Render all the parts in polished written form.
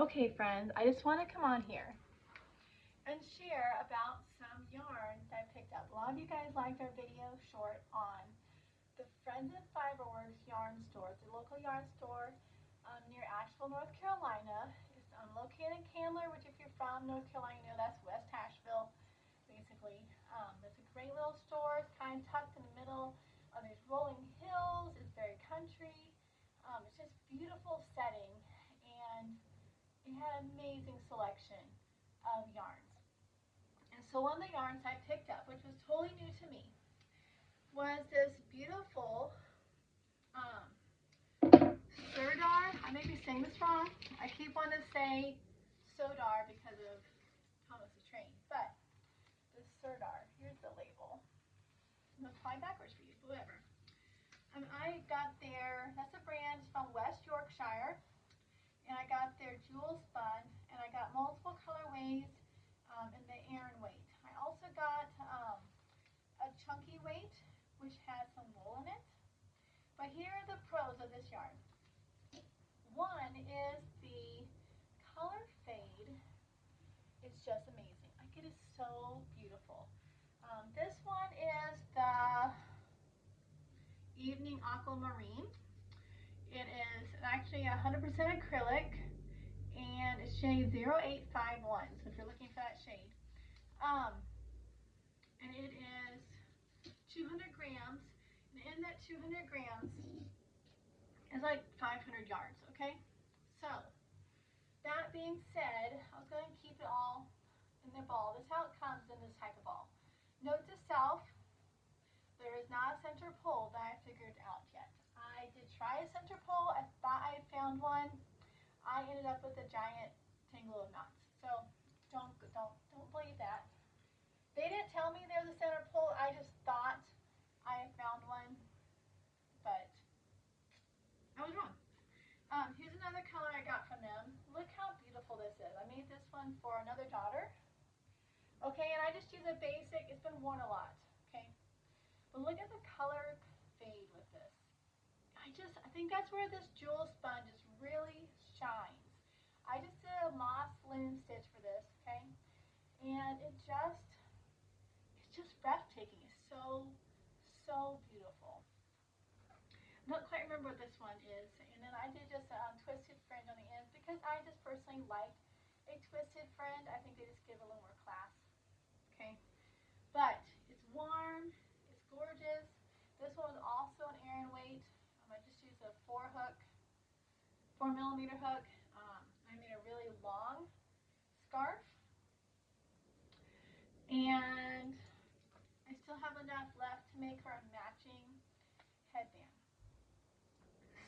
Okay friends, I just want to come on here and share about some yarns I picked up. A lot of you guys liked our video short on the Friends and Fiberworks yarn store. It's a local yarn store near Asheville, North Carolina. It's located in Candler, which if you're from North Carolina, you know that's West Asheville, basically. It's a great little store. It's kind of tucked in the middle of these rolling hills. It's very country. It's just beautiful setting, and it had an amazing selection of yarns. And so one of the yarns I picked up, which was totally new to me, was this beautiful Sirdar. I may be saying this wrong. I keep wanting to say Sodar because of Thomas the Train, but the Sirdar. Here's the label. I'm going to fly backwards for you, but whatever. I got that's a brand from West Yorkshire, and I got their Jewelspun, and I got multiple colorways in the Aran weight. I also got a chunky weight, which has some wool in it. But here are the pros of this yarn. One is the color fade. It's just amazing. Like, it is so beautiful. This one is the Evening Aquamarine. It is actually 100% acrylic, and it's shade 0851. So if you're looking for that shade, and it is 200 grams, and in that 200 grams is like 500 yards. Okay, so that being said, I was going to keep it all in the ball. This is how it comes in this type of ball. Note to self: there is not a center pull that I figured out yet. I did try a center pull. I thought I found one. I ended up with a giant tangle of knots. So don't believe that. They didn't tell me there was a center pull. I just thought I had found one, but I was wrong. Here's another color I got from them. Look how beautiful this is. I made this one for another daughter. Okay, and I just use a basic. It's been worn a lot. Okay, but look at the color fade with this. I think that's where this Jewelspun just really shines. I just did a moss linen stitch for this, okay? And it's just breathtaking. It's so beautiful. I don't quite remember what this one is. And then I did just a twisted fringe on the ends because I just personally like a twisted fringe. I think they just give a little more class, okay? But it's warm. It's gorgeous. This one was also an Aran weight. I just used a 4mm hook. I made a really long scarf, and I still have enough left to make her a matching headband.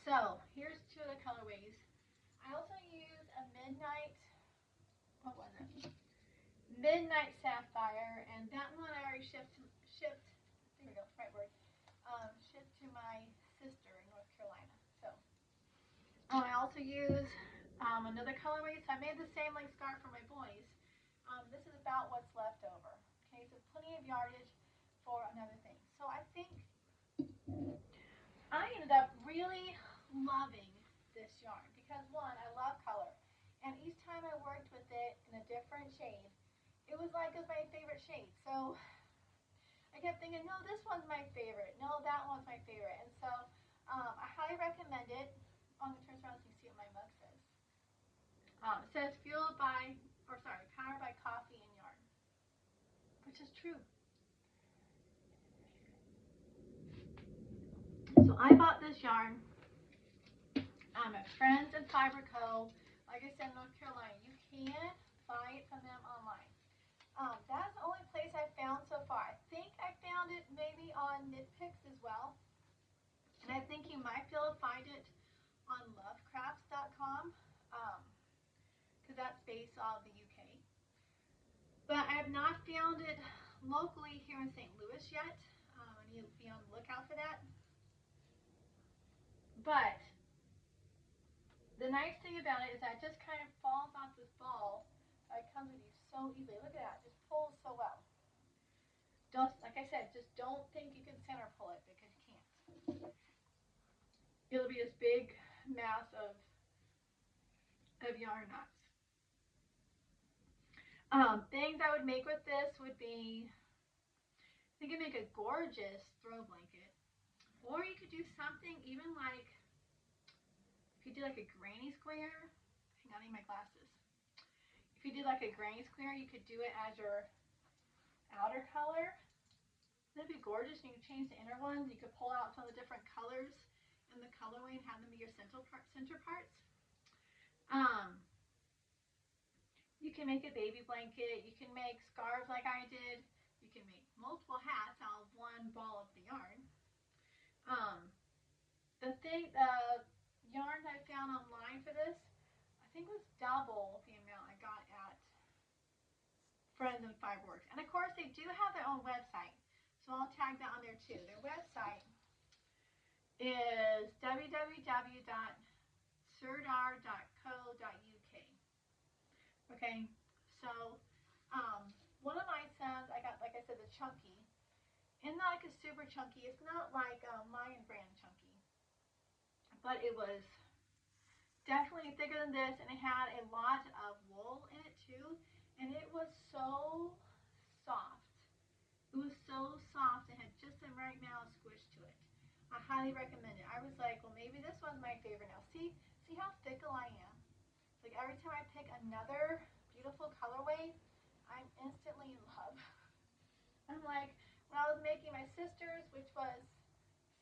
So here's two of the colorways. I also used a what was it? Midnight Sapphire, and that one I already shipped, there we go, right word, shipped to my sister in North Carolina. So I also use another colorway. So I made the same length scarf for my boys. This is about what's left over. Okay, so plenty of yardage for another thing. So I think I ended up really loving this yarn because, one, I love color, and each time I worked with it in a different shade, it was like it was my favorite shade. So I kept thinking, no, this one's my favorite. No, that one's my favorite. And so I highly recommend it. I'm going to turn around so you see what my mug says. It says powered by coffee and yarn, which is true. So I bought this yarn at Friends and Fiber Co. Like I said, in North Carolina. You can buy it from them online. That's the only place I found so far. I think I found it maybe on Knit Picks as well. And I think you might be able to find it on lovecrafts.com because that's based out of the UK. But I have not found it locally here in St. Louis yet. I need to be on the lookout for that. But the nice thing about it is that it just kind of falls off this ball. It comes with you so easily. Look at that. It just pulls so well. Like I said, just don't think you can center pull it because you can't. It'll be this big mass of yarn knots. Things I would make with this would be, I think it'd make a gorgeous throw blanket. Or you could do something even like, if you do like a granny square, hang on, I need my glasses. If you do like a granny square, you could do it as your outer color. That'd be gorgeous. You can change the inner ones. You could pull out some of the different colors in the colorway and have them be your center parts. You can make a baby blanket. You can make scarves like I did. You can make multiple hats out of one ball of the yarn. The yarn I found online for this, I think was double the amount I got at Friends and Fireworks. And of course, they do have their own website, so I'll tag that on there too. Their website is www.sirdar.co.uk. Okay, so one of my sons, I got, like I said, the chunky. And not like a super chunky. It's not like Mayan brand chunky, but it was definitely thicker than this, and it had a lot of wool in it too, and it was so soft. It was so soft and had just the right amount of squish to it. I highly recommend it. I was like, well, maybe this one's my favorite now. See how fickle I am? Like every time I pick another beautiful colorway, I'm instantly in love. I'm like, when I was making my sister's, which was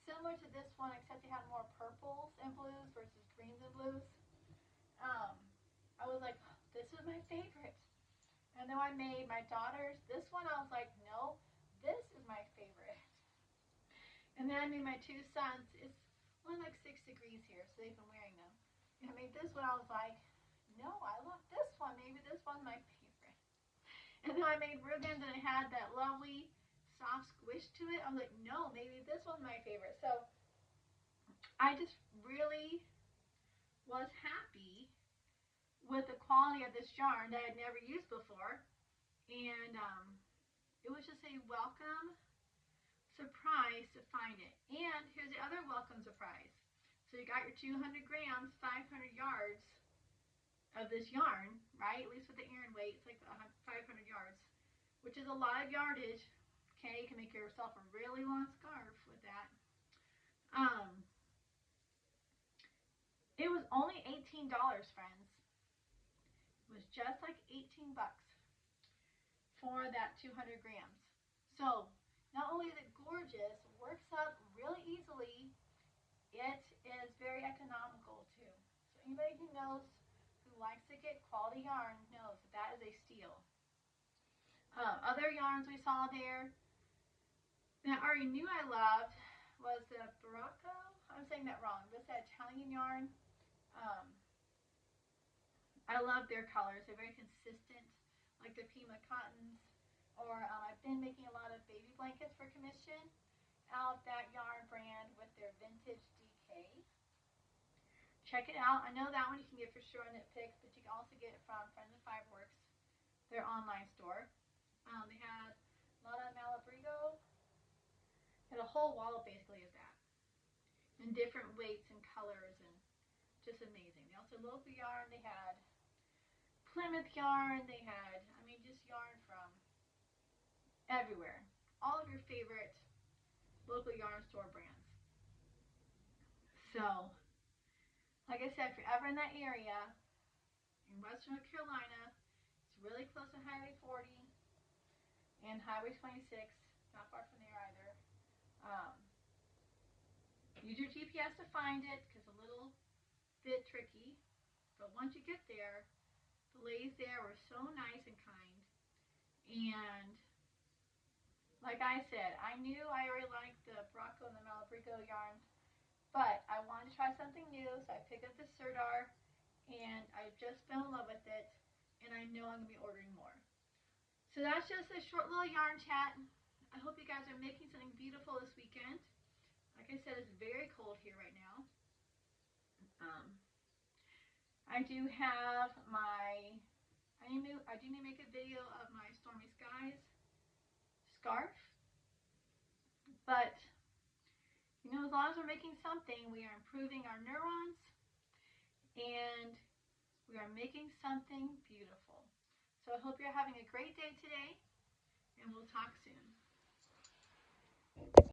similar to this one, except they had more purples and blues versus greens and blues, I was like, this is my favorite. And then I made my daughter's, this one I was like, no, this is my favorite. And then I made my two sons, it's only like 6 degrees here, so they've been wearing them. And I made this one, I was like, no, I love this one, maybe this one's my favorite. And then I made Ruben's and it had that lovely soft squish to it. I was like, no, maybe this one's my favorite. So I just really was happy with the quality of this yarn that I'd never used before. And it was just a welcome surprise to find it. And here's the other welcome surprise. So you got your 200 grams, 500 yards of this yarn, right? At least with the Aran weight, it's like 500 yards, which is a lot of yardage. Okay, you can make yourself a really long scarf with that. It was only $18, friends. It was just like 18 bucks for that 200 grams. So not only is it gorgeous, works up really easily, it is very economical too. So anybody who knows, who likes to get quality yarn, knows that is a steal. Other yarns we saw there that I already knew I loved was the Barocco. I'm saying that wrong. This is Italian yarn. I love their colors. They're very consistent, like the Pima cottons. Or I've been making a lot of baby blankets for commission out of that yarn brand with their vintage DK. Check it out. I know that one you can get for sure on Knitpicks, but you can also get it from Friends of Fireworks, their online store. They had a lot of Malabrigo. Had a whole wall basically of that, in different weights and colors, and just amazing. They also had local yarn. They had Plymouth yarn. They had, I mean, just yarn from everywhere. All of your favorite local yarn store brands. So, like I said, if you're ever in that area in Western North Carolina, it's really close to Highway 40 and Highway 26, not far from there either. Use your GPS to find it because it's a little bit tricky, but once you get there, the ladies there were so nice and kind. And like I said, I knew I already liked the Barocco and the Malabrigo yarn, but I wanted to try something new, so I picked up the Sirdar, and I just fell in love with it, and I know I'm going to be ordering more. So that's just a short little yarn chat. I hope you guys are making something beautiful this weekend. Like I said, it's very cold here right now. I do have my, I do need to make a video of my Stormy Skies scarf, but you know, as long as we're making something, we are improving our neurons and we are making something beautiful. So So I hope you're having a great day today, and we'll talk soon.